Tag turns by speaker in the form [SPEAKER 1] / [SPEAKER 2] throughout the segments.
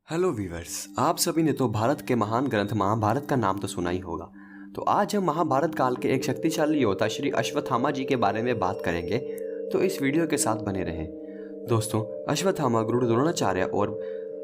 [SPEAKER 1] Hello viewers, आप सभी ने तो भारत के महान ग्रंथ महाभारत का नाम तो सुना ही होगा। तो आज हम महाभारत काल के एक शक्तिशाली योद्धा श्री अश्वत्थामा जी के बारे में बात करेंगे, तो इस वीडियो के साथ बने रहें। दोस्तों, अश्वत्थामा गुरु द्रोणाचार्य और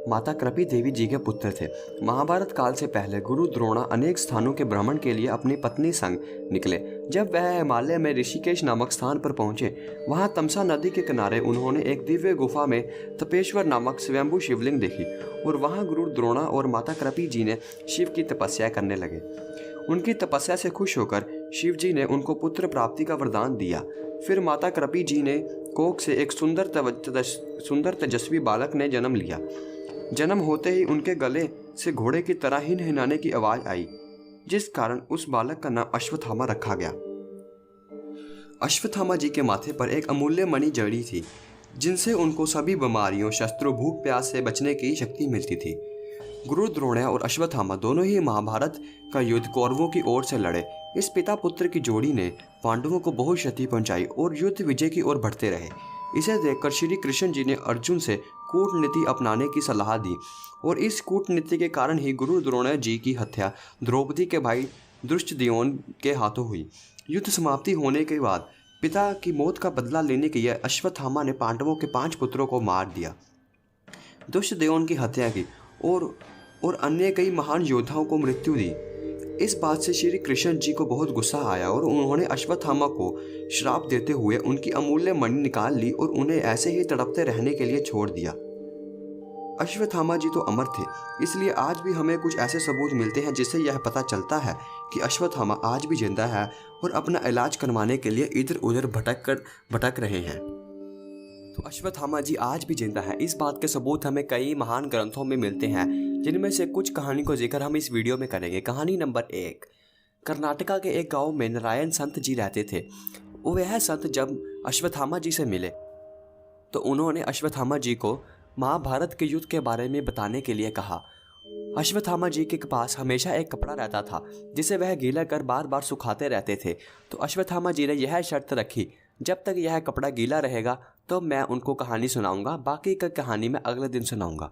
[SPEAKER 1] माता कृपी देवी जी के पुत्र थे। महाभारत काल से पहले गुरु द्रोणा अनेक स्थानों के भ्रमण के लिए अपनी पत्नी संग निकले। जब वह हिमालय में ऋषिकेश नामक स्थान पर पहुंचे, वहां तमसा नदी के किनारे उन्होंने एक दिव्य गुफा में तपेश्वर नामक स्वयंभू शिवलिंग देखी और वहां गुरु द्रोणा और माता कृपी जी ने शिव की तपस्या करने लगे। उनकी तपस्या से खुश होकर शिव जी ने उनको पुत्र प्राप्ति का वरदान दिया। फिर माता कृपी जी ने कोख से एक सुंदर तेजस्वी बालक ने जन्म लिया। जन्म होते ही उनके गले से घोड़े की तरह हिनहिनाने की आवाज आई, जिस कारण उस बालक का नाम अश्वत्थामा रखा गया। अश्वत्थामा जी के माथे पर एक अमूल्य मणि जड़ी थी, जिनसे उनको सभी बीमारियों, शस्त्रों, भूख प्यास से बचने की शक्ति मिलती थी। गुरु द्रोण और अश्वत्थामा दोनों ही महाभारत का युद्ध कौरवों की ओर से लड़े। इस पिता पुत्र की जोड़ी ने पांडवों को बहुत क्षति पहुंचाई और युद्ध विजय की ओर बढ़ते रहे। इसे देखकर श्री कृष्ण जी ने अर्जुन से कूटनीति अपनाने की सलाह दी और इस कूटनीति के कारण ही गुरु द्रोण जी की हत्या द्रौपदी के भाई धृष्टद्युम्न के हाथों हुई। युद्ध समाप्ति होने के बाद पिता की मौत का बदला लेने के लिए अश्वत्थामा ने पांडवों के 5 पुत्रों को मार दिया, धृष्टद्युम्न की हत्या की और अन्य कई महान योद्धाओं को मृत्यु दी। इस बात से श्री कृष्ण जी को बहुत गुस्सा आया और उन्होंने अश्वत्थामा को श्राप देते हुए उनकी अमूल्य मणि निकाल ली और उन्हें ऐसे ही तड़पते रहने के लिए छोड़ दिया। अश्वत्थामा जी तो अमर थे, इसलिए आज भी हमें कुछ ऐसे सबूत मिलते हैं जिससे यह पता चलता है कि अश्वत्थामा आज भी जिंदा है और अपना इलाज करवाने के लिए इधर उधर भटक रहे हैं। तो अश्वत्थामा जी आज भी जिंदा है, इस बात के सबूत हमें कई महान ग्रंथों में मिलते हैं, जिनमें से कुछ कहानी को जिक्र हम इस वीडियो में करेंगे। कहानी नंबर 1। कर्नाटका के एक गांव में नारायण संत जी रहते थे। वह संत जब अश्वत्थामा जी से मिले तो उन्होंने अश्वत्थामा जी को महाभारत के युद्ध के बारे में बताने के लिए कहा। अश्वत्थामा जी के पास हमेशा एक कपड़ा रहता था जिसे वह गीला कर बार बार सुखाते रहते थे। तो अश्वत्थामा जी ने यह शर्त रखी, जब तक यह कपड़ा गीला रहेगा तो मैं उनको कहानी सुनाऊंगा, बाकी का कहानी मैं अगले दिन सुनाऊंगा।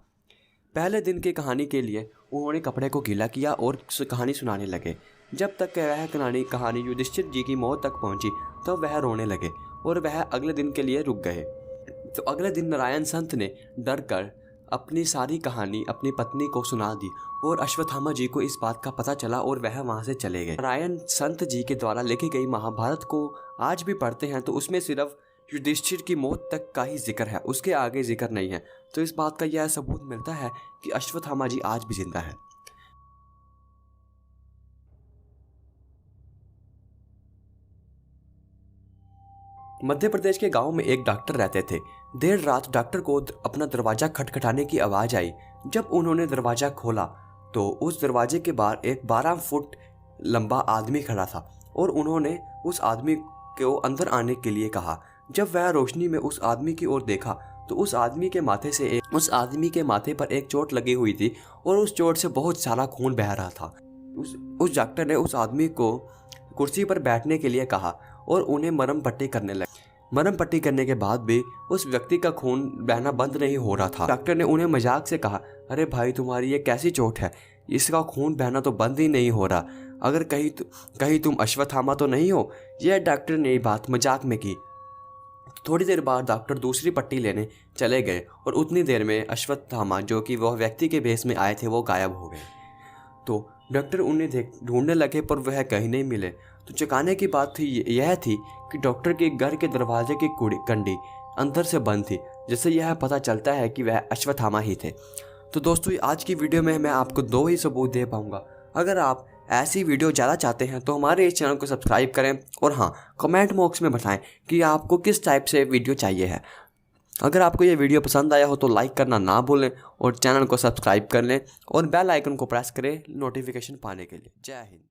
[SPEAKER 1] पहले दिन की कहानी के लिए उन्होंने कपड़े को गीला किया और कहानी सुनाने लगे। जब तक वह कहानी युधिष्ठिर जी की मौत तक पहुंची तो वह रोने लगे और वह अगले दिन के लिए रुक गए। तो अगले दिन नारायण संत ने डर कर अपनी सारी कहानी अपनी पत्नी को सुना दी और अश्वत्थामा जी को इस बात का पता चला और वह वहां से चले गए। नारायण संत जी के द्वारा लिखी गई महाभारत को आज भी पढ़ते हैं तो उसमें सिर्फ युधिष्ठिर की मौत तक का ही जिक्र है, उसके आगे जिक्र नहीं है। तो इस बात का यह सबूत मिलता है कि अश्वत्थामा जी आज भी जिंदा है। मध्य प्रदेश के गांव में एक डॉक्टर रहते थे। देर रात डॉक्टर को अपना दरवाजा खटखटाने की आवाज आई। जब उन्होंने दरवाजा खोला तो उस दरवाजे के बाहर एक 12 फुट लंबा आदमी खड़ा था और उन्होंने उस आदमी को अंदर आने के लिए कहा। जब वह रोशनी में उस आदमी की ओर देखा तो उस आदमी के माथे पर एक चोट लगी हुई थी और उस चोट से बहुत सारा खून बह रहा था। उस डॉक्टर ने उस आदमी को कुर्सी पर बैठने के लिए कहा और उन्हें मरहम पट्टी करने लगे। मरहम पट्टी करने के बाद भी उस व्यक्ति का खून बहना बंद नहीं हो रहा था। डॉक्टर ने उन्हें मजाक से कहा, अरे भाई, तुम्हारी ये कैसी चोट है, इसका खून बहना तो बंद ही नहीं हो रहा, अगर कहीं तुम अश्वत्थामा तो नहीं हो। यह डॉक्टर ने बात मजाक में की। थोड़ी देर बाद डॉक्टर दूसरी पट्टी लेने चले गए और उतनी देर में अश्वत्थामा, जो कि वह व्यक्ति के भेष में आए थे, वो गायब हो गए। तो डॉक्टर उन्हें ढूंढने लगे पर वह कहीं नहीं मिले। तो चौंकाने की बात यह थी कि डॉक्टर के घर के दरवाजे की कंडी अंदर से बंद थी, जिससे यह पता चलता है कि वह अश्वत्थामा ही थे। तो दोस्तों, आज की वीडियो में मैं आपको 2 ही सबूत दे पाऊंगा। अगर आप ऐसी वीडियो ज़्यादा चाहते हैं तो हमारे इस चैनल को सब्सक्राइब करें और हाँ, कमेंट बॉक्स में बताएं कि आपको किस टाइप से वीडियो चाहिए है। अगर आपको ये वीडियो पसंद आया हो तो लाइक करना ना भूलें और चैनल को सब्सक्राइब कर लें और बेल आइकन को प्रेस करें नोटिफिकेशन पाने के लिए। जय हिंद।